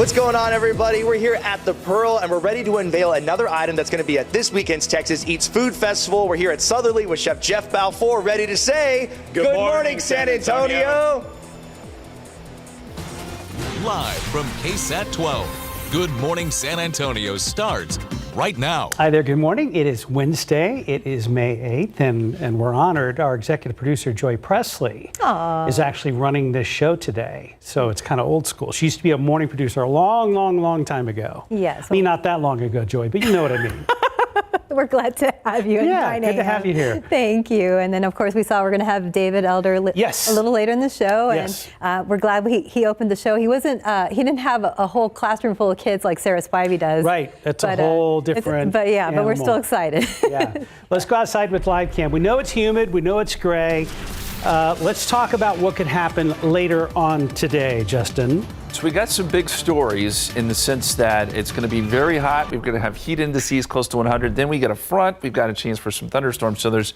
What's going on, everybody? We're here at the Pearl, and we're ready to unveil another item that's going to be at this weekend's Texas Eats Food Festival. We're here at Southerly with Chef Jeff Balfour, ready to say, Good morning, San Antonio. Live from KSAT 12, Good Morning San Antonio starts right now. Hi there, good morning. It is Wednesday, it is May 8th, and we're honored. Our executive producer, Joy Presley, is actually running this show today. So it's kind of old school. She used to be a morning producer a long time ago. Yes. I mean, not that long ago, Joy, but you know what I mean. We're glad to have you. Yeah, good to have you here. Thank you. And then, of course, we saw we're going to have David Elder a little later in the show. Yes. And we're glad he opened the show. He didn't have a whole classroom full of kids like Sarah Spivey does. Right. That's a whole different But animal. we're still excited. Yeah. Let's go outside with live cam. We know it's humid. We know it's gray. Let's talk about what could happen later on today, Justin. So we got some big stories in the sense that it's going to be very hot. We're going to have heat indices close to 100. Then we get a front. We've got a chance for some thunderstorms. So there's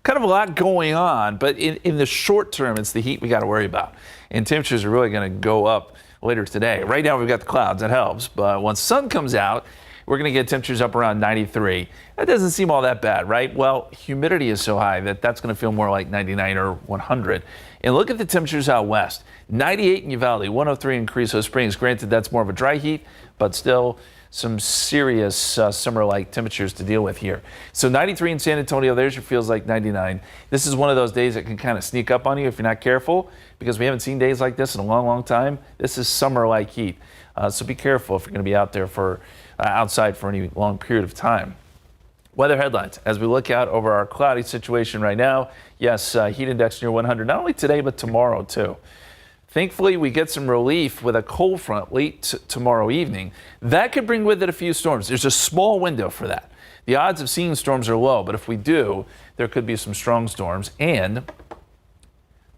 kind of a lot going on. But in the short term, it's the heat we got to worry about. And temperatures are really going to go up later today. Right now we've got the clouds. That helps. But once sun comes out, we're going to get temperatures up around 93. That doesn't seem all that bad, right? Well, humidity is so high that that's going to feel more like 99 or 100. And look at the temperatures out west. 98 in Uvalde, 103 in Carrizo Springs. Granted, that's more of a dry heat, but still some serious summer-like temperatures to deal with here. So 93 in San Antonio, there's your feels like 99. This is one of those days that can kind of sneak up on you if you're not careful, because we haven't seen days like this in a long time. This is summer-like heat. So be careful if you're going to be out there for outside for any long period of time. Weather headlines. As we look out over our cloudy situation right now, yes, heat index near 100, not only today, but tomorrow too. Thankfully, we get some relief with a cold front late tomorrow evening. That could bring with it a few storms. There's a small window for that. The odds of seeing storms are low, but if we do, there could be some strong storms. And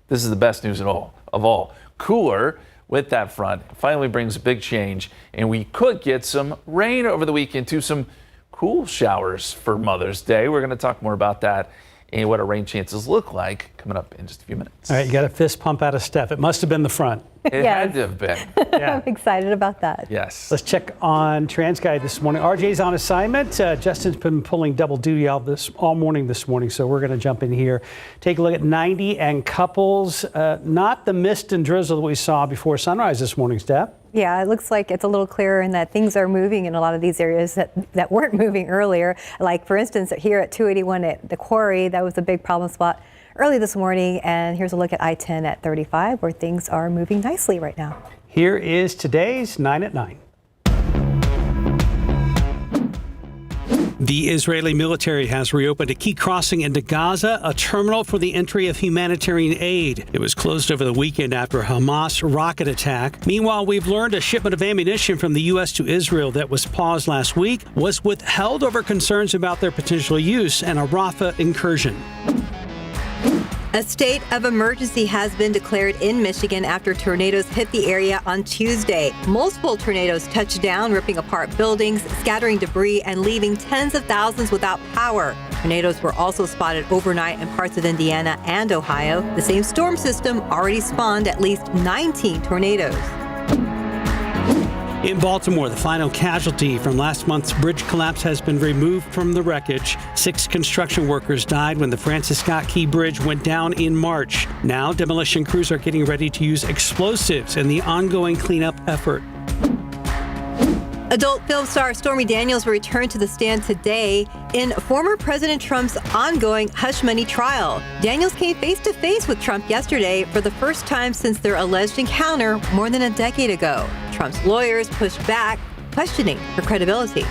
this is the best news of all. Cooler with that front finally brings a big change, and we could get some rain over the weekend too, some cool showers for Mother's Day. We're going to talk more about that and what our rain chances look like coming up in just a few minutes. All right, you got a fist pump out of Steph. It must have been the front. It had to have been. Yeah. I'm excited about that. Yes. Let's check on TransGuide this morning. RJ's on assignment. Justin's been pulling double duty all morning this morning, so we're going to jump in here. Take a look at 90 and Couples. Not the mist and drizzle that we saw before sunrise this morning, Steph. Yeah, it looks like it's a little clearer and that things are moving in a lot of these areas that weren't moving earlier. Like, for instance, here at 281 at the quarry, that was a big problem spot early this morning. And here's a look at I-10 at 35, where things are moving nicely right now. Here is today's 9 at 9. The Israeli military has reopened a key crossing into Gaza, a terminal for the entry of humanitarian aid. It was closed over the weekend after a Hamas rocket attack. Meanwhile, we've learned a shipment of ammunition from the U.S. to Israel that was paused last week was withheld over concerns about their potential use and a Rafah incursion. A state of emergency has been declared in Michigan after tornadoes hit the area on Tuesday. Multiple tornadoes touched down, ripping apart buildings, scattering debris, and leaving tens of thousands without power. Tornadoes were also spotted overnight in parts of Indiana and Ohio. The same storm system already spawned at least 19 tornadoes. In Baltimore, the final casualty from last month's bridge collapse has been removed from the wreckage. 6 construction workers died when the Francis Scott Key Bridge went down in March. Now, demolition crews are getting ready to use explosives in the ongoing cleanup effort. Adult film star Stormy Daniels will return to the stand today in former President Trump's ongoing hush money trial. Daniels came face-to-face with Trump yesterday for the first time since their alleged encounter more than a decade ago. Trump's lawyers pushed back, questioning her credibility.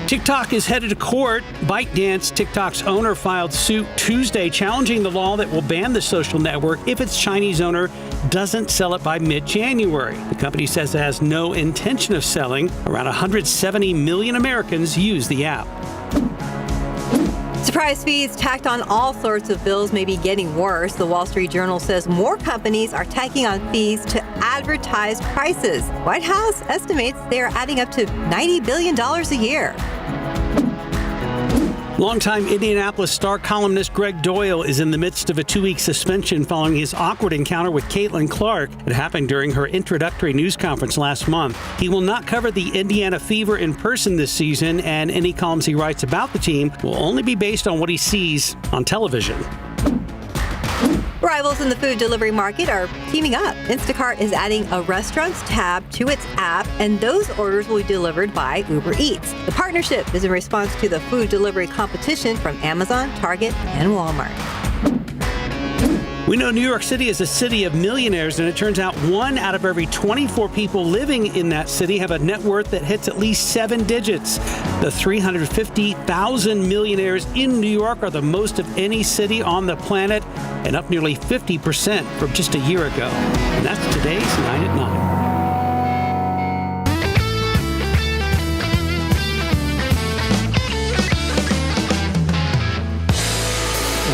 TikTok is headed to court. ByteDance, TikTok's owner, filed suit Tuesday challenging the law that will ban the social network if its Chinese owner doesn't sell it by mid-January. The company says it has no intention of selling. Around 170 million Americans use the app. Surprise fees tacked on all sorts of bills may be getting worse. The Wall Street Journal says more companies are tacking on fees to advertised prices. White House estimates they are adding up to $90 billion a year. Longtime Indianapolis Star columnist Greg Doyle is in the midst of a 2-week suspension following his awkward encounter with Caitlin Clark. It happened during her introductory news conference last month. He will not cover the Indiana Fever in person this season, and any columns he writes about the team will only be based on what he sees on television. Rivals in the food delivery market are teaming up. Instacart is adding a restaurants tab to its app, and those orders will be delivered by Uber Eats. The partnership is in response to the food delivery competition from Amazon, Target, and Walmart. We know New York City is a city of millionaires, and it turns out 1 out of every 24 people living in that city have a net worth that hits at least 7 digits. The 350,000 millionaires in New York are the most of any city on the planet, and up nearly 50% from just a year ago. And that's today's 9 at 9.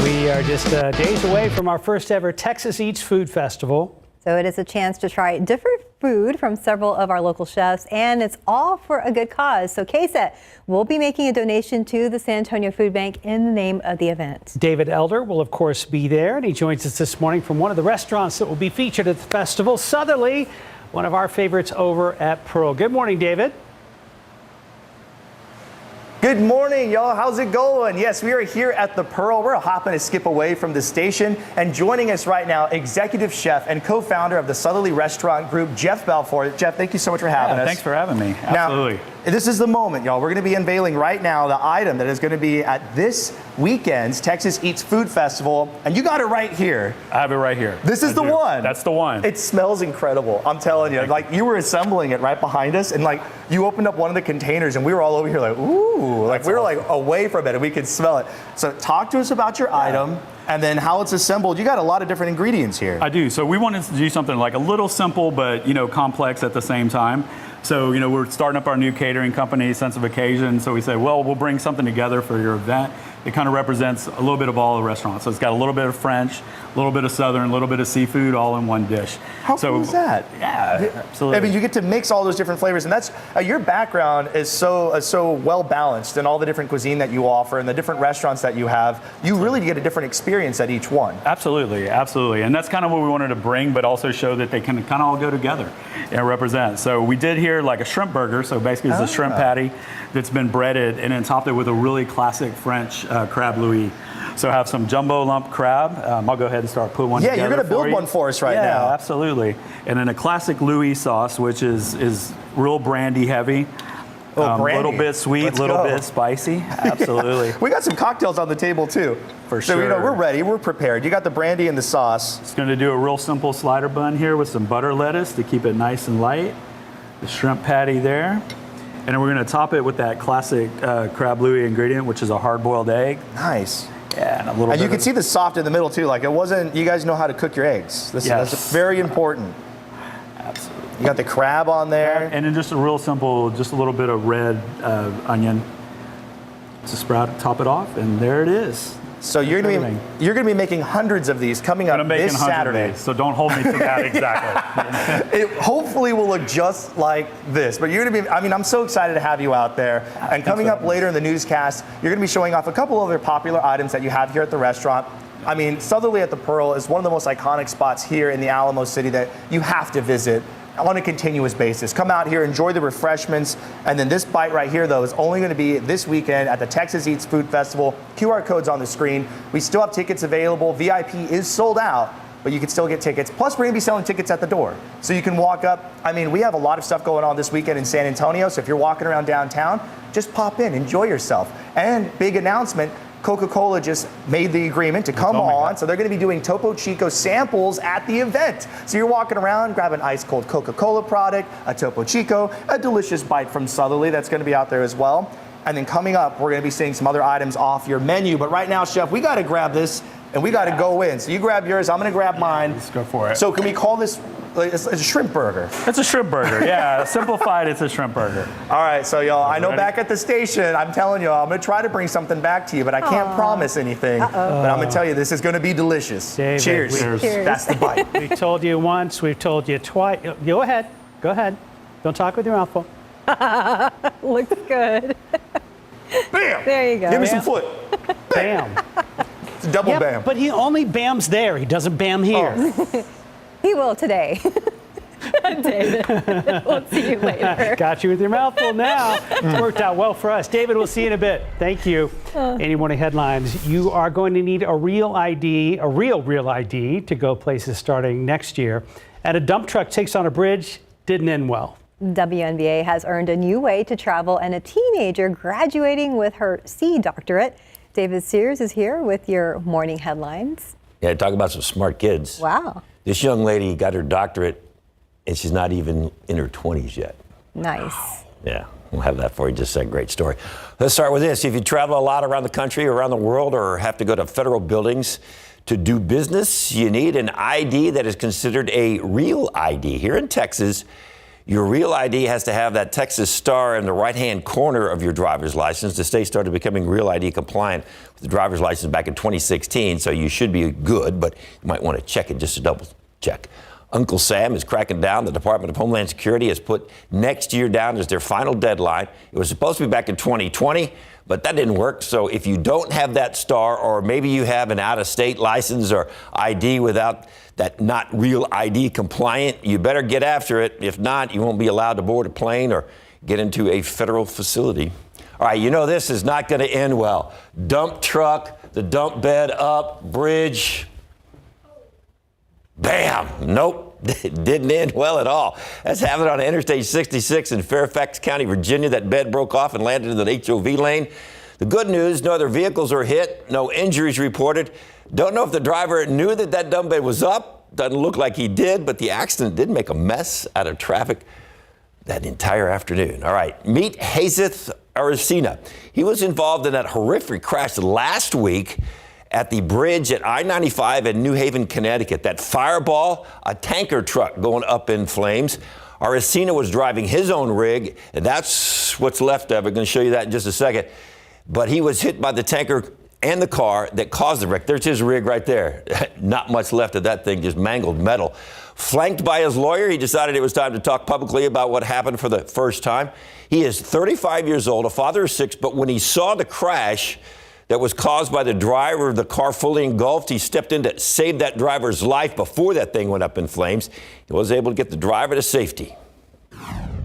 We are just days away from our first ever Texas Eats Food Festival. So it is a chance to try different food from several of our local chefs, and it's all for a good cause. So KSAT will be making a donation to the San Antonio Food Bank in the name of the event. David Elder will, of course, be there, and he joins us this morning from one of the restaurants that will be featured at the festival, Southerly, one of our favorites over at Pearl. Good morning, David. Good morning, y'all. How's it going? Yes, we are here at the Pearl. We're hopping a skip away from the station, and joining us right now, executive chef and co-founder of the Southerly Restaurant Group, Jeff Balfour. Jeff, thank you so much for having us. Thanks for having me. Absolutely. Now, this is the moment, y'all. We're going to be unveiling right now the item that is going to be at this weekend's Texas Eats Food Festival, and you got it right here. I have it right here. This is the one. That's the one. It smells incredible. I'm telling you. Like, you were assembling it right behind us, and like you opened up one of the containers, and we were all over here like, ooh, like we were like away from it, and we could smell it. So talk to us about your item. And then how it's assembled. You got a lot of different ingredients here. I do. So we wanted to do something like a little simple, but complex at the same time. So we're starting up our new catering company, Sense of Occasion. So we said, well, we'll bring something together for your event. It kind of represents a little bit of all the restaurants. So it's got a little bit of French, a little bit of Southern, a little bit of seafood, all in one dish. How cool is that? Yeah, absolutely. I mean, you get to mix all those different flavors, and that's your background is so well balanced in all the different cuisine that you offer and the different restaurants that you have. You really get a different experience at each one. Absolutely, absolutely, and that's kind of what we wanted to bring, but also show that they can kind of all go together and represent. So we did here like a shrimp burger. So basically, it's a shrimp patty that's been breaded and then topped it with a really classic French crab Louis. So have some jumbo lump crab. I'll go ahead and start putting one together. Yeah, you're going to build one for us right now. Yeah, absolutely. And then a classic Louis sauce, which is real brandy heavy. A little bit sweet, a little bit spicy. Absolutely. Yeah. We got some cocktails on the table too. For sure. So we're ready, we're prepared. You got the brandy and the sauce. Just going to do a real simple slider bun here with some butter lettuce to keep it nice and light. The shrimp patty there. And then we're going to top it with that classic crab Louis ingredient, which is a hard-boiled egg. Nice. Yeah, and a little and bit you can see the soft in the middle too. Like it wasn't. You guys know how to cook your eggs. That's very important. Absolutely. You got the crab on there, and then just a real simple, just a little bit of red onion to sprout, top it off, and there it is. So you're gonna be making hundreds of these coming up this Saturday. So don't hold me to that exactly. It hopefully will look just like this. But you're gonna be. I mean, I'm so excited to have you out there. And coming up later in the newscast, you're gonna be showing off a couple other popular items that you have here at the restaurant. I mean, Southerly at the Pearl is one of the most iconic spots here in the Alamo City that you have to visit on a continuous basis. Come out here, enjoy the refreshments, and then this bite right here, though, is only going to be this weekend at the Texas Eats Food Festival. QR code's on the screen. We still have tickets available. VIP is sold out, but you can still get tickets. Plus, we're going to be selling tickets at the door, so you can walk up. I mean, we have a lot of stuff going on this weekend in San Antonio, so if you're walking around downtown, just pop in, enjoy yourself. And big announcement, Coca-Cola just made the agreement to come on, so they're going to be doing Topo Chico samples at the event. So you're walking around, grab an ice cold Coca-Cola product, a Topo Chico, a delicious bite from Southerly that's going to be out there as well. And then coming up, we're going to be seeing some other items off your menu. But right now, Chef, we got to grab this and we got to go in. So you grab yours, I'm going to grab mine. Let's go for it. So can we call this? It's a shrimp burger. It's a shrimp burger, yeah. Simplified, it's a shrimp burger. All right, so y'all, I know back at the station, I'm telling y'all, I'm going to try to bring something back to you, but I can't promise anything. But I'm going to tell you, this is going to be delicious. David, Cheers. Cheers. That's the bite. We've told you once, we've told you twice. Go ahead. Go ahead. Don't talk with your mouth full. Looks good. Bam! There you go. Give me some foot. Bam. It's a double bam. But he only bams there. He doesn't bam here. Oh. He will today. David, we'll see you later. Got you with your mouth full now. It's worked out well for us. David, we'll see you in a bit. Thank you. Any morning headlines. You are going to need a real ID, a real ID to go places starting next year. And a dump truck takes on a bridge didn't end well. WNBA has earned a new way to travel and a teenager graduating with her C doctorate. David Sears is here with your morning headlines. Yeah, talk about some smart kids. Wow. This young lady got her doctorate, and she's not even in her 20s yet. Nice. Yeah, we'll have that for you. Just a great story. Let's start with this. If you travel a lot around the country, around the world, or have to go to federal buildings to do business, you need an ID that is considered a real ID. Here in Texas, your real ID has to have that Texas star in the right-hand corner of your driver's license. The state started becoming real ID compliant with the driver's license back in 2016, so you should be good, but you might want to check it just to double check. Uncle Sam is cracking down. The Department of Homeland Security has put next year down as their final deadline. It was supposed to be back in 2020, but that didn't work. So if you don't have that star, or maybe you have an out-of-state license or ID without that not real ID compliant, you better get after it. If not, you won't be allowed to board a plane or get into a federal facility. All right, you know this is not going to end well. Dump truck, the dump bed up, bridge. Bam! Nope, it didn't end well at all. That's happened on Interstate 66 in Fairfax County, Virginia. That bed broke off and landed in an HOV lane. The good news, no other vehicles were hit, no injuries reported. Don't know if the driver knew that that dump bed was up. Doesn't look like he did, but the accident did make a mess out of traffic that entire afternoon. All right, meet Hazeth Aracena. He was involved in that horrific crash last week at the bridge at I-95 in New Haven, Connecticut. That fireball, a tanker truck going up in flames. Aracena was driving his own rig, and that's what's left of it. I'm going to show you that in just a second. But he was hit by the tanker and the car that caused the wreck. There's his rig right there. Not much left of that thing, just mangled metal. Flanked by his lawyer, he decided it was time to talk publicly about what happened for the first time. He is 35 years old, a father of 6, but when he saw the crash that was caused by the driver of the car fully engulfed, he stepped in to save that driver's life before that thing went up in flames. He was able to get the driver to safety.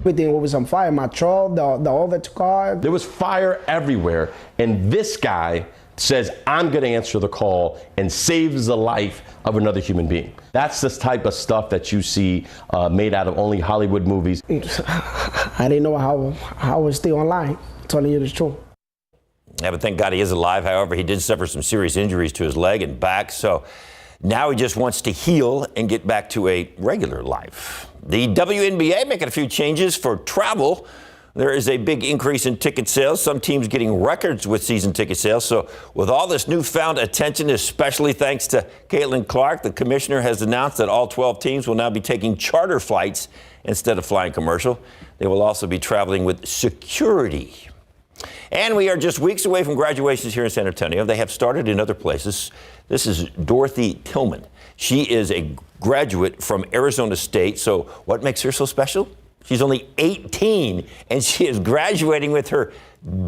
Everything was on fire. My truck, the other car. There was fire everywhere, and this guy says, I'm going to answer the call, and saves the life of another human being. That's the type of stuff that you see made out of only Hollywood movies. I didn't know how I was still alive, telling you the truth. Yeah, but thank God he is alive. However, he did suffer some serious injuries to his leg and back, so now he just wants to heal and get back to a regular life. The WNBA making a few changes for travel. There is a big increase in ticket sales. Some teams getting records with season ticket sales. So with all this newfound attention, especially thanks to Caitlin Clark, the commissioner has announced that all 12 teams will now be taking charter flights instead of flying commercial. They will also be traveling with security. And we are just weeks away from graduations here in San Antonio. They have started in other places. This is Dorothy Tillman. She is a graduate from Arizona State. So what makes her so special? She's only 18, and she is graduating with her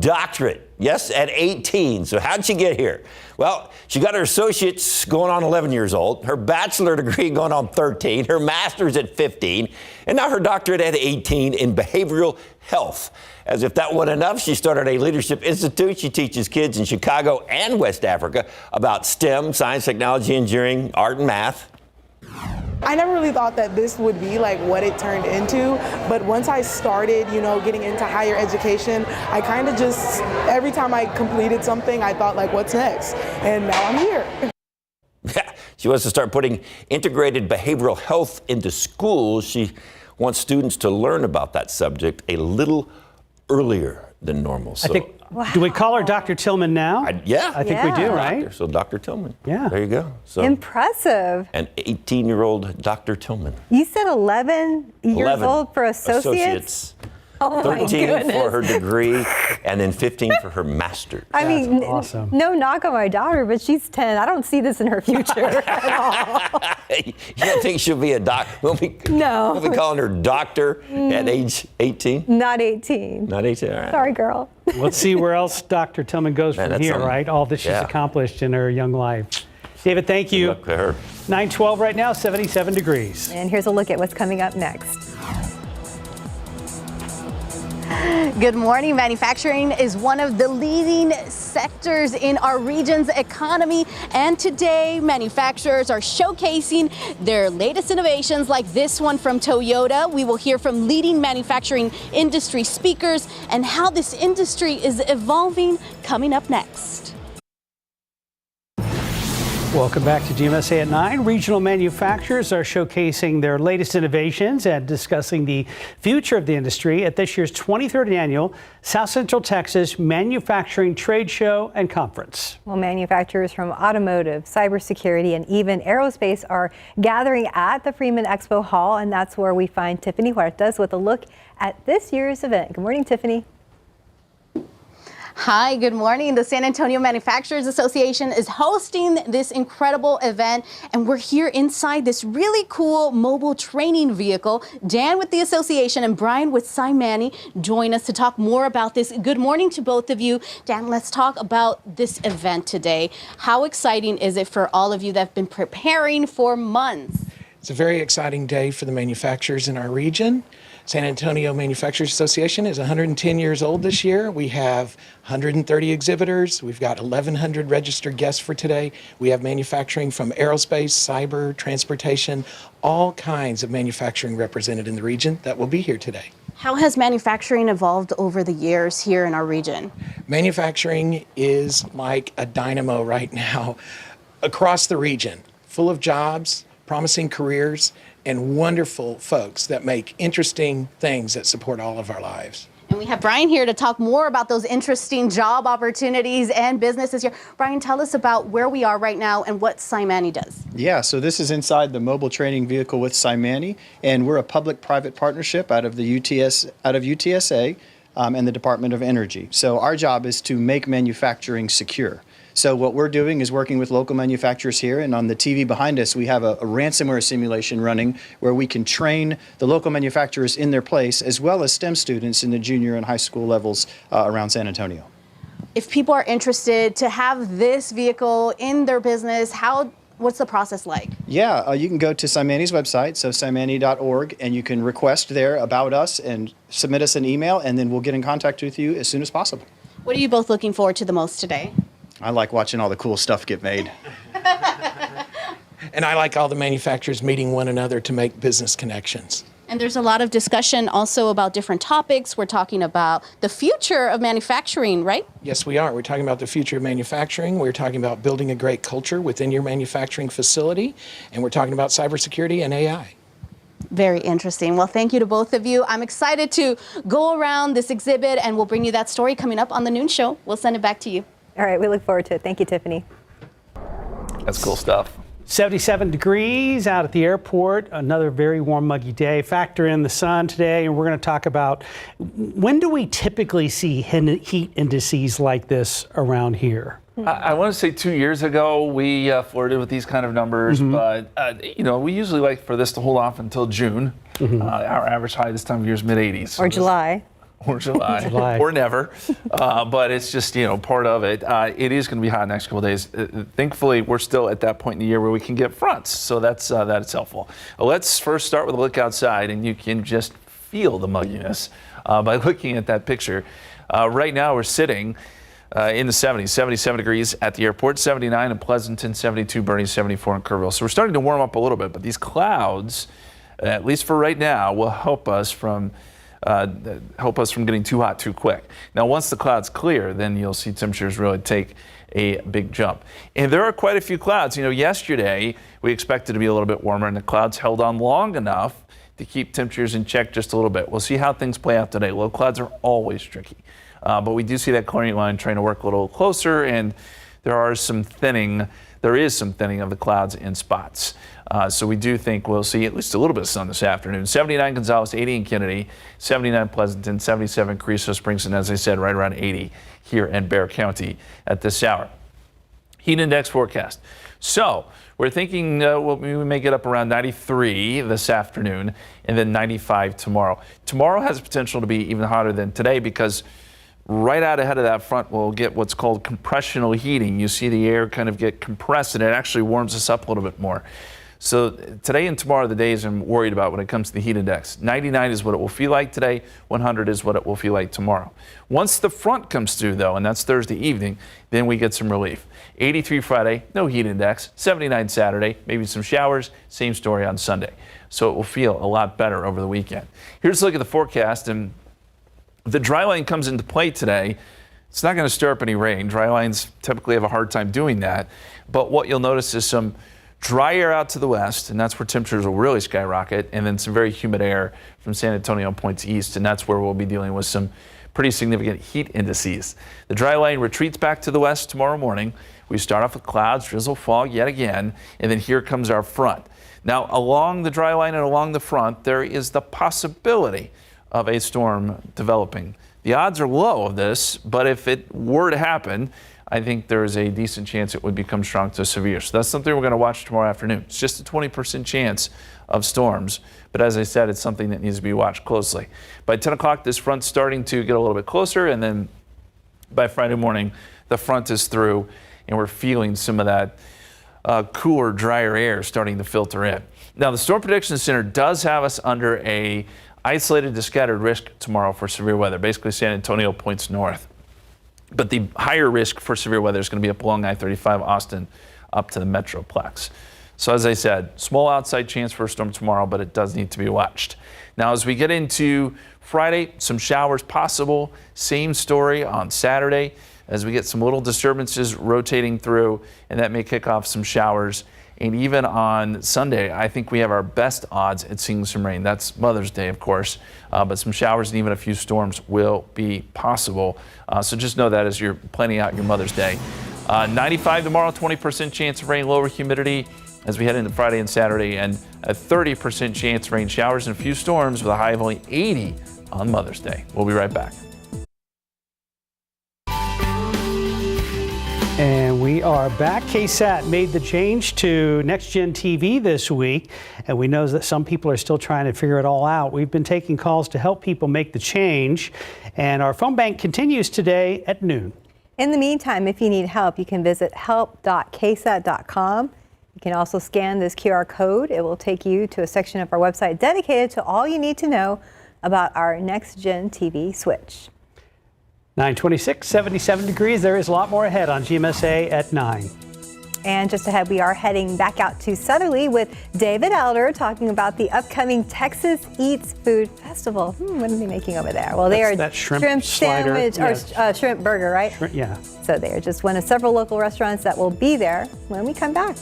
doctorate. Yes, at 18. So how'd she get here? Well, she got her associate's going on 11 years old, her bachelor degree going on 13, her master's at 15, and now her doctorate at 18 in behavioral health. As if that wasn't enough, she started a leadership institute. She teaches kids in Chicago and West Africa about STEM, science, technology, engineering, art, and math. I never really thought that this would be like what it turned into, but once I started, getting into higher education, I kind of just, every time I completed something, I thought like, what's next? And now I'm here. Yeah, she wants to start putting integrated behavioral health into schools. She wants students to learn about that subject a little earlier than normal. So, I think, do we call her Dr. Tillman now? Yeah. I think we do, right? Doctor, so Dr. Tillman. Yeah. There you go. So Impressive. an 18-year-old Dr. Tillman. You said 11 years old for associates? Oh my 13 goodness. for her degree, and then 15 for her master's. I mean, awesome. no knock on my daughter, but she's 10. I don't see this in her future at all. You don't think she'll be a doc? No. We'll be calling her doctor at age 18? Not 18. Not 18, all right. Sorry, girl. Let's see where else Dr. Tillman goes Man, from that's here, something. right? All that she's Yeah. accomplished in her young life. David, thank you. Good luck to her. 9:12 right now, 77 degrees. And here's a look at what's coming up next. Good morning. Manufacturing is one of the leading sectors in our region's economy. And today, manufacturers are showcasing their latest innovations like this one from Toyota. We will hear from leading manufacturing industry speakers and how this industry is evolving coming up next. Welcome back to GMSA at 9. Regional manufacturers are showcasing their latest innovations and discussing the future of the industry at this year's 23rd annual South Central Texas Manufacturing Trade Show and Conference. Well, manufacturers from automotive, cybersecurity, and even aerospace are gathering at the Freeman Expo Hall, and that's where we find Tiffany Huertas with a look at this year's event. Good morning, Tiffany. Hi, good morning. The San Antonio Manufacturers Association is hosting this incredible event, and we're here inside this really cool mobile training vehicle. Dan with the association and Brian with Simani join us to talk more about this. Good morning to both of you. Dan, let's talk about this event today. How exciting is it for all of you that have been preparing for months? It's a very exciting day for the manufacturers in our region. San Antonio Manufacturers Association is 110 years old this year. We have 130 exhibitors. We've got 1,100 registered guests for today. We have manufacturing from aerospace, cyber, transportation, all kinds of manufacturing represented in the region that will be here today. How has manufacturing evolved over the years here in our region? Manufacturing is like a dynamo right now across the region, full of jobs, promising careers, and wonderful folks that make interesting things that support all of our lives. And we have Brian here to talk more about those interesting job opportunities and businesses here. Brian, tell us about where we are right now and what Simani does. Yeah, so this is inside the mobile training vehicle with Simani, and we're a public-private partnership out of UTSA and the Department of Energy. So our job is to make manufacturing secure. So what we're doing is working with local manufacturers here, and on the TV behind us we have a ransomware simulation running where we can train the local manufacturers in their place as well as STEM students in the junior and high school levels around San Antonio. If people are interested to have this vehicle in their business, what's the process like? Yeah, you can go to Simani's website, so simani.org, and you can request there about us and submit us an email, and then we'll get in contact with you as soon as possible. What are you both looking forward to the most today? I like watching all the cool stuff get made. And I like all the manufacturers meeting one another to make business connections. And there's a lot of discussion also about different topics. We're talking about the future of manufacturing, right? Yes, we are. We're talking about the future of manufacturing. We're talking about building a great culture within your manufacturing facility. And we're talking about cybersecurity and AI. Very interesting. Well, thank you to both of you. I'm excited to go around this exhibit, and we'll bring you that story coming up on the noon show. We'll send it back to you. All right, we look forward to it. Thank you, Tiffany. That's cool stuff. 77 degrees out at the airport. Another very warm, muggy day. Factor in the sun today, and we're going to talk about when do we typically see heat indices like this around here? I want to say 2 years ago we flirted with these kind of numbers, but we usually like for this to hold off until June. Our average high this time of year is mid-80s. Or July. Or July, or never. But it's just, part of it. It is going to be hot next couple of days. Thankfully, we're still at that point in the year where we can get fronts, so that's helpful. Let's first start with a look outside, and you can just feel the mugginess by looking at that picture. Right now, we're sitting in the 70s, 77 degrees at the airport, 79 in Pleasanton, 72 Boerne, 74 in Kerrville. So we're starting to warm up a little bit, but these clouds, at least for right now, will help us from getting too hot too quick. Now, once the clouds clear, then you'll see temperatures really take a big jump. And there are quite a few clouds. Yesterday we expected to be a little bit warmer, and the clouds held on long enough to keep temperatures in check just a little bit. We'll see how things play out today. Low clouds are always tricky, but we do see that clearing line trying to work a little closer, and there is some thinning of the clouds in spots. So we do think we'll see at least a little bit of sun this afternoon. 79 Gonzales, 80 in Kennedy, 79 Pleasanton, 77 Carrizo Springs, and as I said, right around 80 here in Bexar County at this hour. Heat index forecast. So we're thinking we may get up around 93 this afternoon and then 95 tomorrow. Tomorrow has potential to be even hotter than today because right out ahead of that front, we'll get what's called compressional heating. You see the air kind of get compressed, and it actually warms us up a little bit more. So today and tomorrow are the days I'm worried about when it comes to the heat index. 99 is what it will feel like today. 100 is what it will feel like tomorrow. Once the front comes through, though, and that's Thursday evening, then we get some relief. 83 Friday, no heat index. 79 Saturday, maybe some showers. Same story on Sunday. So it will feel a lot better over the weekend. Here's a look at the forecast, and the dry line comes into play today. It's not going to stir up any rain. Dry lines typically have a hard time doing that. But what you'll notice is some dry air out to the west, and that's where temperatures will really skyrocket, and then some very humid air from San Antonio points east, and that's where we'll be dealing with some pretty significant heat indices. The dry line retreats back to the west tomorrow morning. We start off with clouds, drizzle, fog yet again, and then here comes our front. Now, along the dry line and along the front, there is the possibility of a storm developing. The odds are low of this, but if it were to happen, I think there is a decent chance it would become strong to severe. So that's something we're going to watch tomorrow afternoon. It's just a 20% chance of storms. But as I said, it's something that needs to be watched closely. By 10 o'clock, this front's starting to get a little bit closer. And then by Friday morning, the front is through and we're feeling some of that cooler, drier air starting to filter in. Now, the Storm Prediction Center does have us under a isolated to scattered risk tomorrow for severe weather. Basically, San Antonio points north. But the higher risk for severe weather is going to be up along I-35 Austin up to the Metroplex. So as I said, small outside chance for a storm tomorrow, but it does need to be watched. Now, as we get into Friday, some showers possible. Same story on Saturday as we get some little disturbances rotating through, and that may kick off some showers. And even on Sunday, I think we have our best odds at seeing some rain. That's Mother's Day, of course, but some showers and even a few storms will be possible. So just know that as you're planning out your Mother's Day. 95 tomorrow, 20% chance of rain, lower humidity as we head into Friday and Saturday, and a 30% chance of rain, showers, and a few storms with a high of only 80 on Mother's Day. We'll be right back. And we are back. KSAT made the change to Next Gen TV this week, and we know that some people are still trying to figure it all out. We've been taking calls to help people make the change, and our phone bank continues today at noon. In the meantime, if you need help, you can visit help.ksat.com. You can also scan this QR code. It will take you to a section of our website dedicated to all you need to know about our Next Gen TV switch. 926, 77 degrees. There is a lot more ahead on GMSA at 9. And just ahead, we are heading back out to Southerly with David Elder talking about the upcoming Texas Eats Food Festival. What are they making over there? Well, they are that shrimp slider. sandwich or shrimp burger, right? Yeah. So they are just one of several local restaurants that will be there when we come back.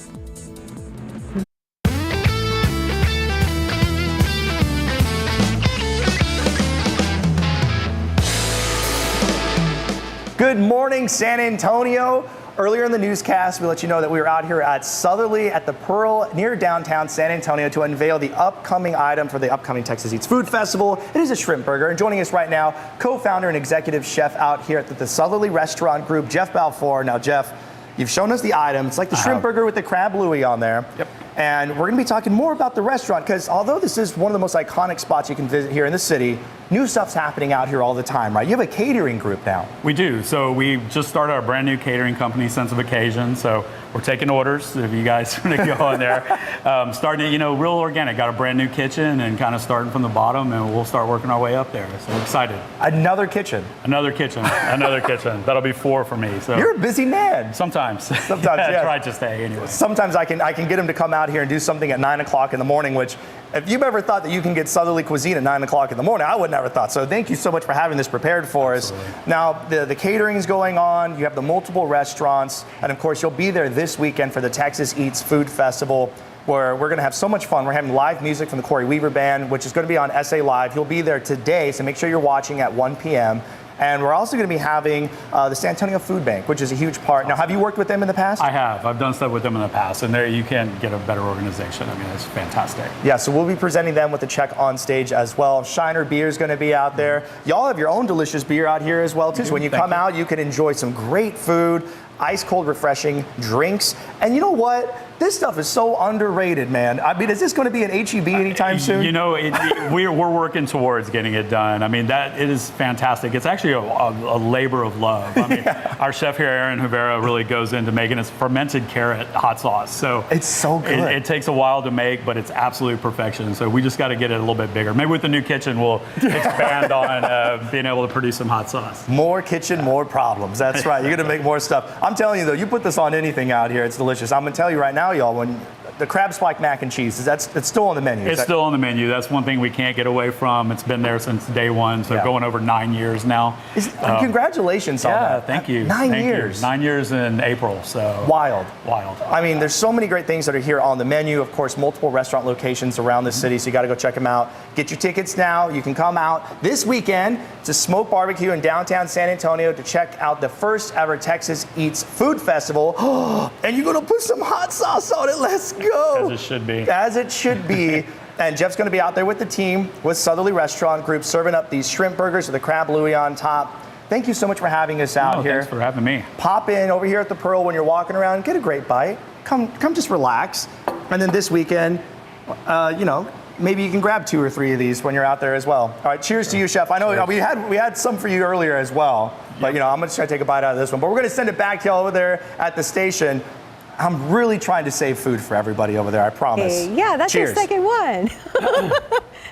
Good morning, San Antonio. Earlier in the newscast, we let you know that we were out here at Southerly at the Pearl near downtown San Antonio to unveil the upcoming item for the upcoming Texas Eats Food Festival. It is a shrimp burger. And joining us right now, co-founder and executive chef out here at the Southerly Restaurant Group, Jeff Balfour. Now, Jeff, you've shown us the item. It's like the shrimp burger with the crab louis on there. Yep. And we're going to be talking more about the restaurant because although this is one of the most iconic spots you can visit here in the city, new stuff's happening out here all the time, right? You have a catering group now. We do. So we just started our brand new catering company, Sense of Occasion. So we're taking orders if you guys want to go in there. Starting, real organic. Got a brand new kitchen and kind of starting from the bottom, and we'll start working our way up there. So we're excited. Another kitchen. Another kitchen. Another kitchen. That'll be 4 for me. So you're a busy man. Sometimes. Sometimes, yeah. I try to stay anyway. Sometimes I can get him to come out here and do something at 9 o'clock in the morning, which if you've ever thought that you can get Southerly cuisine at 9 o'clock in the morning, I would never thought. So thank you so much for having this prepared for Absolutely. us. Now, the catering's going on. You have the multiple restaurants. And of course, you'll be there this weekend for the Texas Eats Food Festival, where we're going to have so much fun. We're having live music from the Corey Weaver Band, which is going to be on SA Live. He'll be there today, so make sure you're watching at 1 p.m. And we're also going to be having the San Antonio Food Bank, which is a huge part. Now, have you worked with them in the past? I have. I've done stuff with them in the past, and there you can't get a better organization. I mean, it's fantastic. Yeah, so we'll be presenting them with a check on stage as well. Shiner Beer is going to be out there. Y'all have your own delicious beer out here as well, too. So when you come out, you can enjoy some great food, ice cold refreshing drinks. And you know what? This stuff is so underrated, man. I mean, is this going to be an HEB anytime soon? You know, we're working towards getting it done. I mean, it is fantastic. It's actually a labor of love. I mean, our chef here, Aaron Rivera, really goes into making this fermented carrot hot sauce. So it's so good. It takes a while to make, but it's absolute perfection. So we just got to get it a little bit bigger. Maybe with the new kitchen, we'll expand on being able to produce some hot sauce. More kitchen, more problems. That's right. You're going to make more stuff. I'm telling you, though, you put this on anything out here, it's delicious. I'm going to tell you right now, y'all, when the crab spike mac and cheese, it's still on the menu. It's still on the menu. That's one thing we can't get away from. It's been there since day one, so going over 9 years now. Congratulations on that. Yeah, thank you. 9 years. 9 years in April, so. Wild. I mean, there's so many great things that are here on the menu. Of course, multiple restaurant locations around the city, so you got to go check them out. Get your tickets now. You can come out this weekend to Smoke Barbecue in downtown San Antonio to check out the first ever Texas Eats Food Festival. And you're going to put some hot sauce on it. Let's go. As it should be. As it should be. And Jeff's going to be out there with the team with Southerly Restaurant Group serving up these shrimp burgers with the crab louis on top. Thank you so much for having us out here. Thanks for having me. Pop in over here at the Pearl when you're walking around. Get a great bite. Come just relax. And then this weekend, maybe you can grab 2 or 3 of these when you're out there as well. All right, cheers to you, Chef. I know we had some for you earlier as well, but I'm going to try to take a bite out of this one. But we're going to send it back to y'all over there at the station. I'm really trying to save food for everybody over there, I promise. Hey, yeah, that's Cheers. your second one.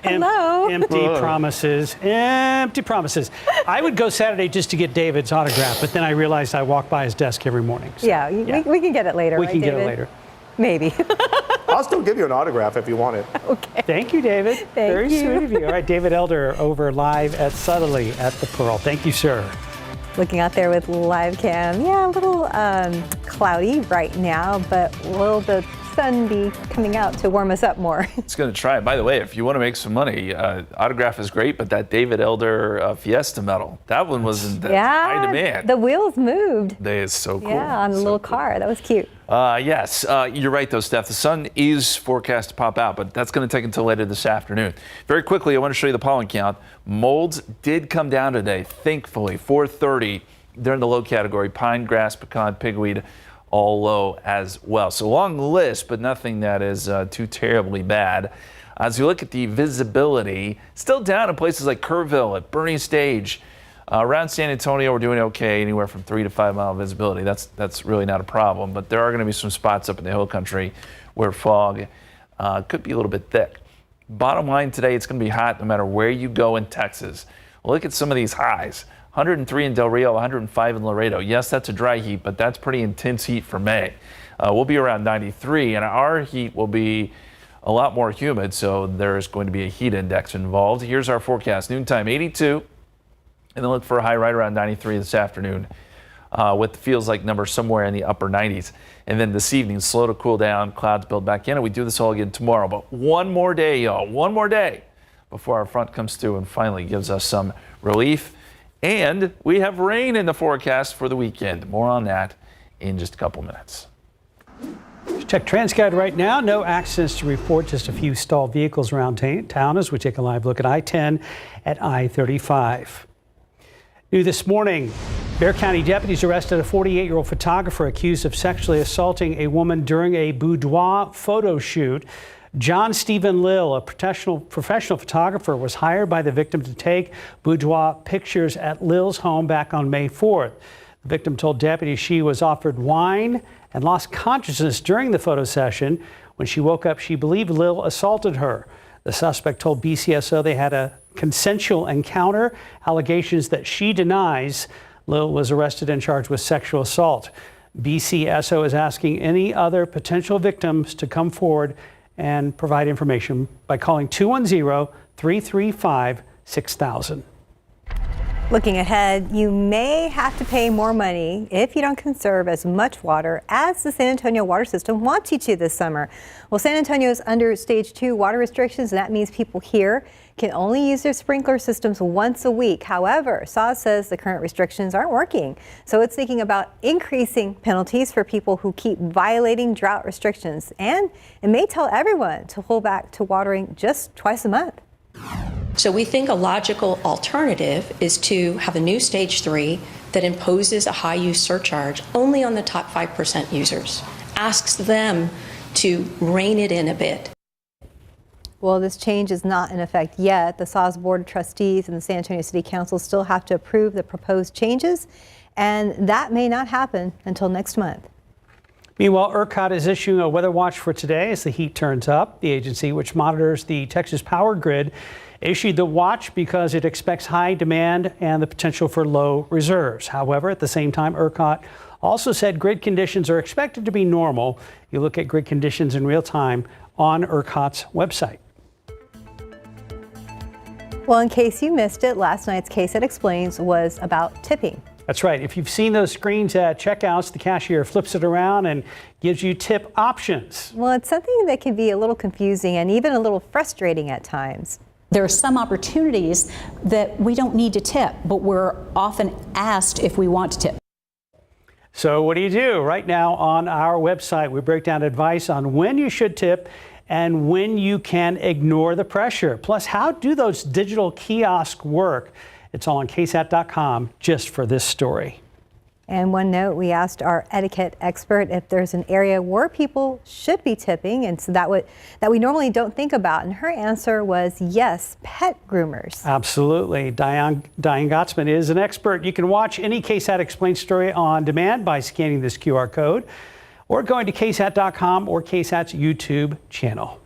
Hello. Empty promises. Empty promises. I would go Saturday just to get David's autograph, but then I realized I walk by his desk every morning. So, we can get it later. We right, can get David? it later. Maybe. I'll still give you an autograph if you want it. Okay. Thank you, David. Very you. sweet of you. All right, David Elder over live at Southerly at the Pearl. Thank you, sir. Looking out there with live cam. Yeah, a little cloudy right now, but will the sun be coming out to warm us up more? It's going to try. By the way, if you want to make some money, autograph is great, but that David Elder Fiesta medal, that one was in high demand. The wheels moved. That is so cool. Yeah, on a little car. That was cute. Yes, you're right though, Steph. The sun is forecast to pop out, but that's going to take until later this afternoon. Very quickly, I want to show you the pollen count. Molds did come down today, thankfully, 430. They're in the low category. Pine, grass, pecan, pigweed, all low as well. So long list, but nothing that is too terribly bad. As we look at the visibility, still down in places like Kerrville, at Bernie Stage. Around San Antonio, we're doing okay, anywhere from 3 to 5 mile visibility. That's really not a problem, but there are going to be some spots up in the hill country where fog could be a little bit thick. Bottom line today, it's going to be hot no matter where you go in Texas. Look at some of these highs. 103 in Del Rio, 105 in Laredo. Yes, that's a dry heat, but that's pretty intense heat for May. We'll be around 93, and our heat will be a lot more humid, so there's going to be a heat index involved. Here's our forecast. Noontime, 82. And then look for a high right around 93 this afternoon with feels like numbers somewhere in the upper 90s. And then this evening, slow to cool down, clouds build back in, and we do this all again tomorrow. But one more day, y'all, one more day before our front comes through and finally gives us some relief. And we have rain in the forecast for the weekend. More on that in just a couple minutes. Check TransGuide right now. No accidents to report, just a few stalled vehicles around town as we take a live look at I-10 at I-35. New this morning, Bexar County deputies arrested a 48-year-old photographer accused of sexually assaulting a woman during a boudoir photo shoot. John Stephen Lill, a professional photographer, was hired by the victim to take boudoir pictures at Lill's home back on May 4th. The victim told deputies she was offered wine and lost consciousness during the photo session. When she woke up, she believed Lill assaulted her. The suspect told BCSO they had a consensual encounter, allegations that she denies. Lill was arrested and charged with sexual assault. BCSO is asking any other potential victims to come forward and provide information by calling 210-335-6000. Looking ahead, you may have to pay more money if you don't conserve as much water as the San Antonio water system wants you to this summer. Well, San Antonio is under stage 2 water restrictions, and that means people here can only use their sprinkler systems once a week. However, SAW says the current restrictions aren't working, so it's thinking about increasing penalties for people who keep violating drought restrictions, and it may tell everyone to hold back to watering just twice a month. So we think a logical alternative is to have a new stage 3 that imposes a high use surcharge only on the top 5% users, asks them to rein it in a bit. Well, this change is not in effect yet. The SAW's Board of Trustees and the San Antonio City Council still have to approve the proposed changes, and that may not happen until next month. Meanwhile, ERCOT is issuing a weather watch for today as the heat turns up. The agency, which monitors the Texas power grid, issued the watch because it expects high demand and the potential for low reserves. However, at the same time, ERCOT also said grid conditions are expected to be normal. You look at grid conditions in real time on ERCOT's website. Well, in case you missed it, last night's KSAT Explains was about tipping. That's right. If you've seen those screens at checkouts, the cashier flips it around and gives you tip options. Well, it's something that can be a little confusing and even a little frustrating at times. There are some opportunities that we don't need to tip, but we're often asked if we want to tip. So what do? Right now on our website, we break down advice on when you should tip and when you can ignore the pressure. Plus, how do those digital kiosks work? It's all on KSAT.com just for this story. And one note, we asked our etiquette expert if there's an area where people should be tipping, and so that we normally don't think about. And her answer was yes, pet groomers. Absolutely. Diane Gottsman is an expert. You can watch any KSAT Explained story on demand by scanning this QR code or going to KSAT.com or KSAT's YouTube channel.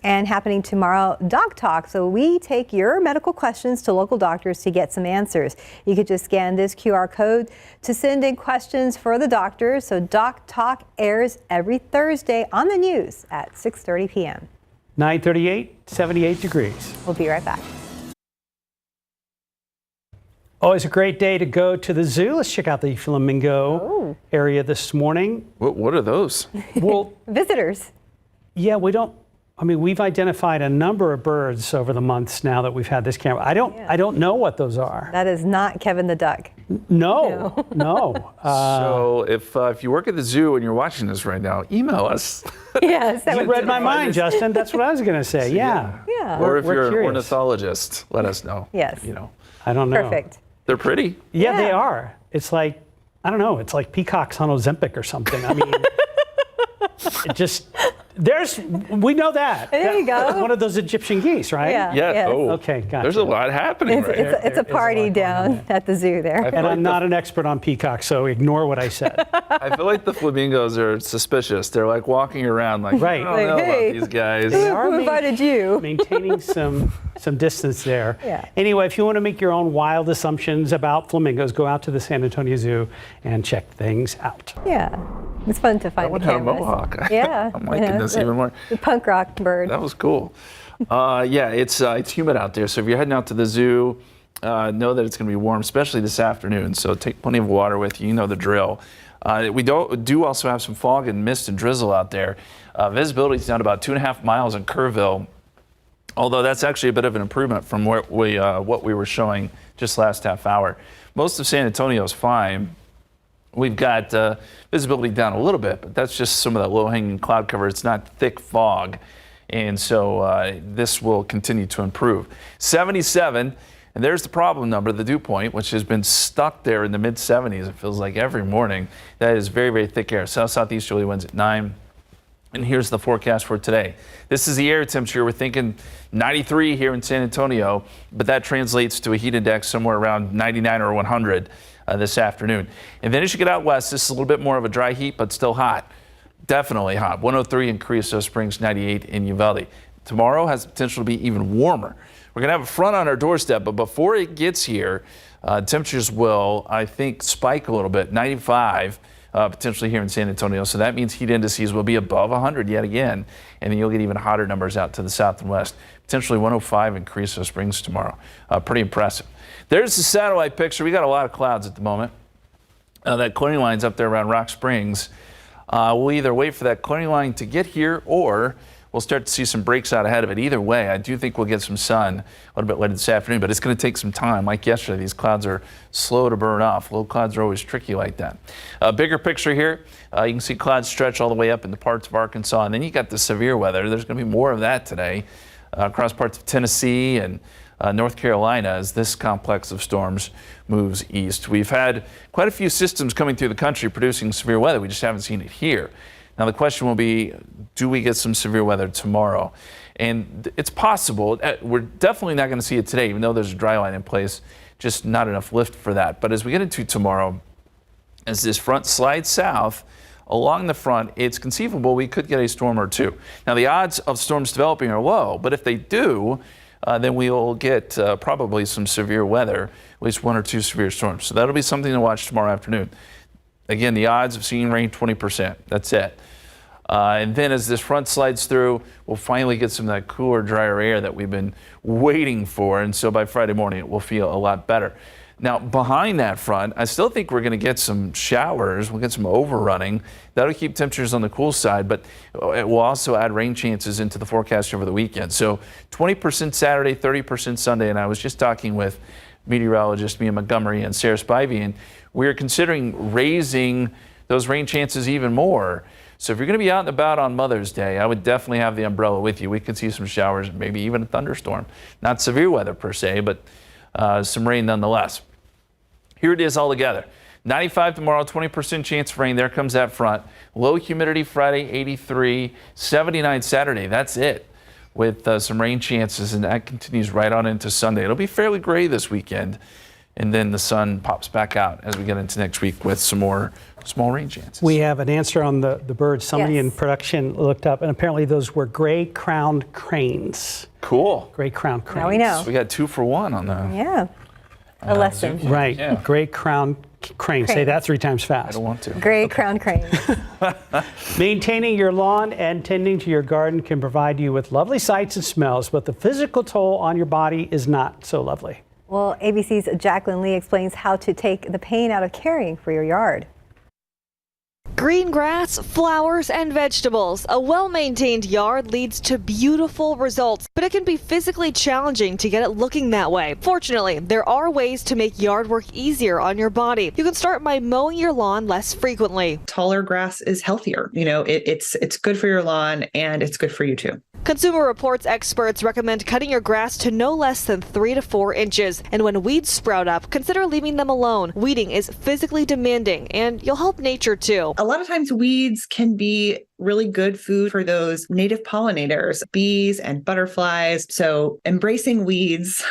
And happening tomorrow, Doc Talk. So we take your medical questions to local doctors to get some answers. You could just scan this QR code to send in questions for the doctors. So Doc Talk airs every Thursday on the news at 6:30 p.m. 9:38, 78 degrees. We'll be right back. Always a great day to go to the zoo. Let's check out the flamingo area this morning. What are those? Well, visitors. Yeah, we've identified a number of birds over the months now that we've had this camera. I don't know what those are. That is not Kevin the duck. No. So if you work at the zoo and you're watching this right now, email us. Yes, you read my mind, Justin. That's what I was going to say. Yeah. Or if you're curious. an ornithologist, let us know. Yes. I don't know. Perfect. They're pretty. Yeah, they are. It's like, I don't know. It's like peacocks on Ozempic or something. I mean, we know that. There you go. One of those Egyptian geese, right? Yeah. Yes. Oh. Okay, gotcha. There's a lot happening right here. It's a party down at the zoo there. And I'm not an expert on peacocks, so ignore what I said. I feel like the flamingos are suspicious. They're like walking around like, right. I don't know about these guys. Who invited you? Maintaining some distance there. Yeah. Anyway, if you want to make your own wild assumptions about flamingos, go out to the San Antonio Zoo and check things out. Yeah. It's fun to find That one the had a cameras. mohawk. Yeah. I'm liking this even more. The punk rock bird. That was cool. Yeah, it's humid out there. So if you're heading out to the zoo, know that it's going to be warm, especially this afternoon. So take plenty of water with you. You know the drill. We do also have some fog and mist and drizzle out there. Visibility is down about 2.5 miles in Kerrville, although that's actually a bit of an improvement from what we were showing just last half hour. Most of San Antonio is fine. We've got visibility down a little bit, but that's just some of that low-hanging cloud cover. It's not thick fog, and so this will continue to improve. 77, and there's the problem number, the dew point, which has been stuck there in the mid-70s, it feels like every morning. That is very, very thick air. South-southeasterly winds at 9. And here's the forecast for today. This is the air temperature. We're thinking 93 here in San Antonio, but that translates to a heat index somewhere around 99 or 100 this afternoon. And then as you get out west, this is a little bit more of a dry heat, but still hot. Definitely hot. 103 in Carrizo Springs, 98 in Uvalde. Tomorrow has the potential to be even warmer. We're going to have a front on our doorstep, but before it gets here, temperatures will, I think, spike a little bit. 95 potentially here in San Antonio. So that means heat indices will be above 100 yet again, and then you'll get even hotter numbers out to the south and west. Potentially 105 in Carrizo Springs tomorrow. Pretty impressive. There's the satellite picture. We got a lot of clouds at the moment. That clearing line's up there around Rock Springs. We'll either wait for that clearing line to get here, or we'll start to see some breaks out ahead of it. Either way, I do think we'll get some sun a little bit later this afternoon, but it's going to take some time. Like yesterday, these clouds are slow to burn off. Low clouds are always tricky like that. Bigger picture here, you can see clouds stretch all the way up into parts of Arkansas, and then you got the severe weather. There's going to be more of that today across parts of Tennessee and North Carolina as this complex of storms moves east. We've had quite a few systems coming through the country producing severe weather. We just haven't seen it here. Now the question will be, do we get some severe weather tomorrow? And it's possible. We're definitely not going to see it today, even though there's a dry line in place, just not enough lift for that. But as we get into tomorrow, as this front slides south, along the front, it's conceivable we could get a storm or two. Now the odds of storms developing are low, but if they do, then we will get probably some severe weather, at least one or two severe storms. So that'll be something to watch tomorrow afternoon. Again, the odds of seeing rain, 20%. That's it. And then as this front slides through, we'll finally get some of that cooler, drier air that we've been waiting for. And so by Friday morning, it will feel a lot better. Now, behind that front, I still think we're going to get some showers. We'll get some overrunning. That'll keep temperatures on the cool side, but it will also add rain chances into the forecast over the weekend. So 20% Saturday, 30% Sunday. And I was just talking with meteorologist Mia Montgomery and Sarah Spivey, and we're considering raising those rain chances even more. So if you're going to be out and about on Mother's Day, I would definitely have the umbrella with you. We could see some showers, maybe even a thunderstorm. Not severe weather per se, but some rain nonetheless. Here it is all together. 95 tomorrow, 20% chance of rain. There comes that front. Low humidity Friday, 83. 79 Saturday. That's it, with some rain chances, and that continues right on into Sunday. It'll be fairly gray this weekend, and then the sun pops back out as we get into next week with some more small rain chances. We have an answer on the birds. Somebody in production looked up, and apparently those were gray-crowned cranes. Cool. Gray-crowned cranes. Now we know. So we got 2 for 1 on that. Yeah. A lesson. Right. Yeah. Gray-crowned crane. Say that 3 times fast. I don't want to. Gray crown crane. Maintaining your lawn and tending to your garden can provide you with lovely sights and smells, but the physical toll on your body is not so lovely. Well, ABC's Jacqueline Lee explains how to take the pain out of caring for your yard. Green grass, flowers, and vegetables. A well-maintained yard leads to beautiful results, but it can be physically challenging to get it looking that way. Fortunately, there are ways to make yard work easier on your body. You can start by mowing your lawn less frequently. Taller grass is healthier. You know, it's good for your lawn and it's good for you too. Consumer Reports experts recommend cutting your grass to no less than 3 to 4 inches. And when weeds sprout up, consider leaving them alone. Weeding is physically demanding, and you'll help nature too. A lot of times weeds can be really good food for those native pollinators, bees and butterflies. So embracing weeds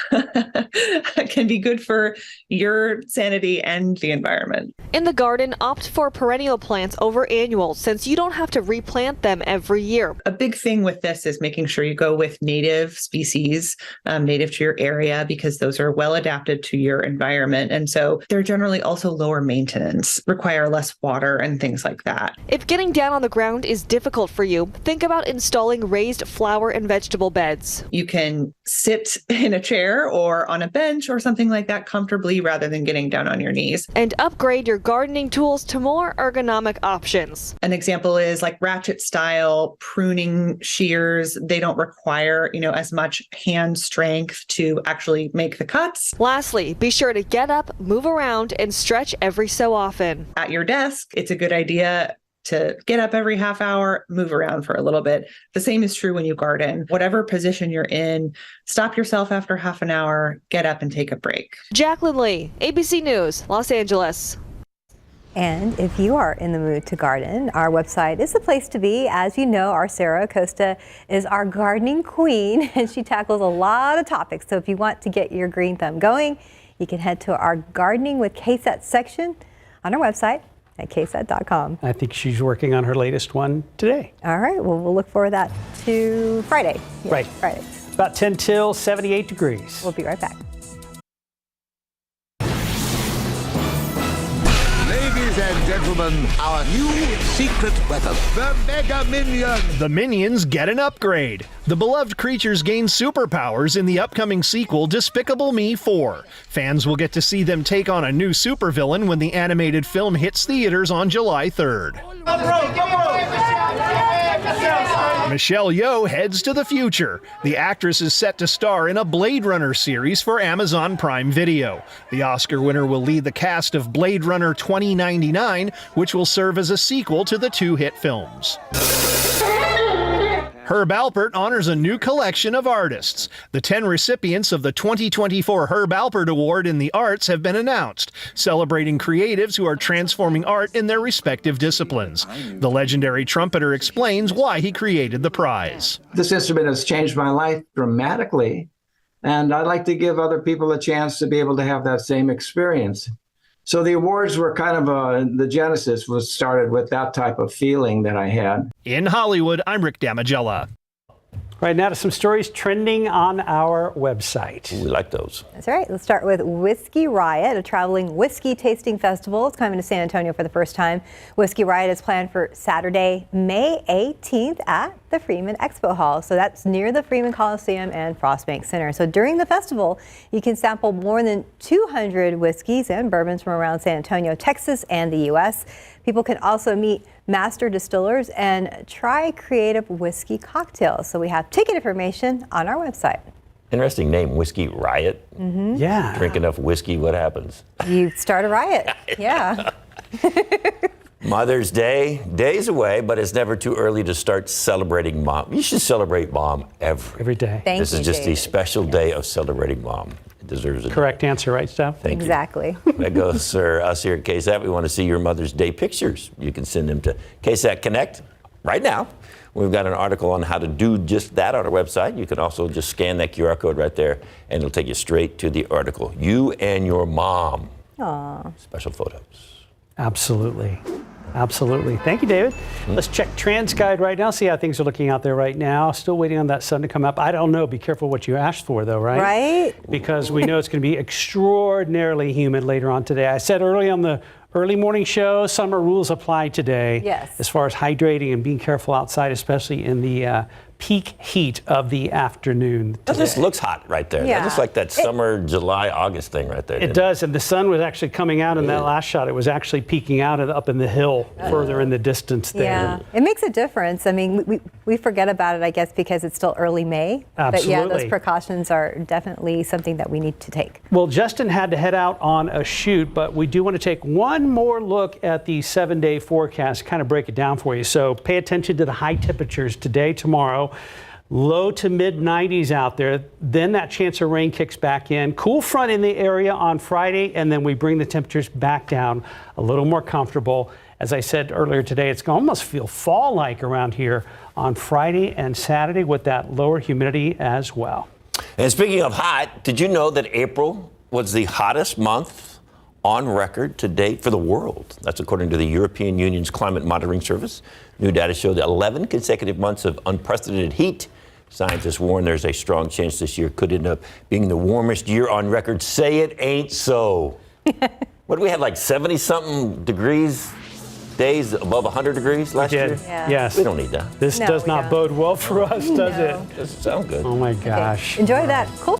can be good for your sanity and the environment. In the garden, opt for perennial plants over annuals, since you don't have to replant them every year. A big thing with this is making sure you go with native species, native to your area, because those are well adapted to your environment. And so they're generally also lower maintenance, require less water and things like that. If getting down on the ground is difficult for you, think about installing raised flower and vegetable beds. You can sit in a chair or on a bench or something like that comfortably rather than getting down on your knees. And upgrade your gardening tools to more ergonomic options. An example is like ratchet style pruning shears. They don't require, as much hand strength to actually make the cuts. Lastly, be sure to get up, move around, and stretch every so often. At your desk, it's a good idea to get up every half hour, move around for a little bit. The same is true when you garden. Whatever position you're in, stop yourself after half an hour, get up and take a break. Jacqueline Lee, ABC News, Los Angeles. And if you are in the mood to garden, our website is the place to be. As you know, our Sarah Acosta is our gardening queen, and she tackles a lot of topics. So if you want to get your green thumb going, you can head to our Gardening with KSAT section on our website at KSAT.com. I think she's working on her latest one today. All right, well, we'll look for that to Friday. Yeah, right. Friday. About 10 till 78 degrees. We'll be right back. Ladies and gentlemen, gentlemen, our new secret weapon, the Mega Minions. The Minions get an upgrade. The beloved creatures gain superpowers in the upcoming sequel, Despicable Me 4. Fans will get to see them take on a new supervillain when the animated film hits theaters on July 3rd. Michelle Yeoh heads to the future. The actress is set to star in a Blade Runner series for Amazon Prime Video. The Oscar winner will lead the cast of Blade Runner 2099, which will serve as a sequel to the two hit films. Herb Alpert honors a new collection of artists. The 10 recipients of the 2024 Herb Alpert Award in the Arts have been announced, celebrating creatives who are transforming art in their respective disciplines. The legendary trumpeter explains why he created the prize. This instrument has changed my life dramatically, and I'd like to give other people a chance to be able to have that same experience. So the awards were kind of the genesis was started with that type of feeling that I had. In Hollywood, I'm Rick Damigella. Right now to some stories trending on our website. We like those. That's right. Let's start with Whiskey Riot, a traveling whiskey tasting festival. It's coming to San Antonio for the first time. Whiskey Riot is planned for Saturday, May 18th at the Freeman Expo Hall. So that's near the Freeman Coliseum and Frost Bank Center. So during the festival, you can sample more than 200 whiskeys and bourbons from around San Antonio, Texas, and the U.S. People can also meet master distillers and try creative whiskey cocktails. So we have ticket information on our website. Interesting name, Whiskey Riot. Mm-hmm. Yeah. Drink enough whiskey, what happens? You start a riot. Yeah. Mother's Day, days away, but it's never too early to start celebrating Mom. You should celebrate Mom every day. This is just a special day of celebrating Mom. It deserves it. Correct answer, right, Steph? Thank you. Exactly. That goes for us here at KSAT. We want to see your Mother's Day pictures. You can send them to KSAT Connect right now. We've got an article on how to do just that on our website. You can also just scan that QR code right there, and it'll take you straight to the article. You and your mom. Aww. Special photos. Absolutely. Absolutely. Thank you, David. Let's check TransGuide right now, see how things are looking out there right now. Still waiting on that sun to come up. I don't know. Be careful what you ask for, though, right? Right. Because we know it's going to be extraordinarily humid later on today. I said early on the early morning show, summer rules apply today. Yes. As far as hydrating and being careful outside, especially in the peak heat of the afternoon. That just looks hot right there. Yeah. That looks like that summer, July, August thing right there. It does, and the sun was actually coming out in that last shot. It was actually peeking out up in the hill further in the distance there. Yeah, it makes a difference. I mean, we forget about it, I guess, because it's still early May. Absolutely. But yeah, those precautions are definitely something that we need to take. Well, Justin had to head out on a shoot, but we do want to take one more look at the 7-day forecast, kind of break it down for you. So pay attention to the high temperatures today, tomorrow. Low to mid 90s out there. Then that chance of rain kicks back in. Cool front in the area on Friday, and then we bring the temperatures back down a little more comfortable. As I said earlier today, it's going to almost feel fall-like around here on Friday and Saturday with that lower humidity as well. And speaking of hot, did you know that April was the hottest month on record to date for the world? That's according to the European Union's Climate Monitoring Service. New data showed 11 consecutive months of unprecedented heat. Scientists warn there's a strong chance this year could end up being the warmest year on record. Say it ain't so. What, we had like 70-something degrees, days above 100 degrees last year? Yeah. Yes. We don't need that. This does not bode well for us, does it? Doesn't sound good. Oh my gosh. Enjoy that cool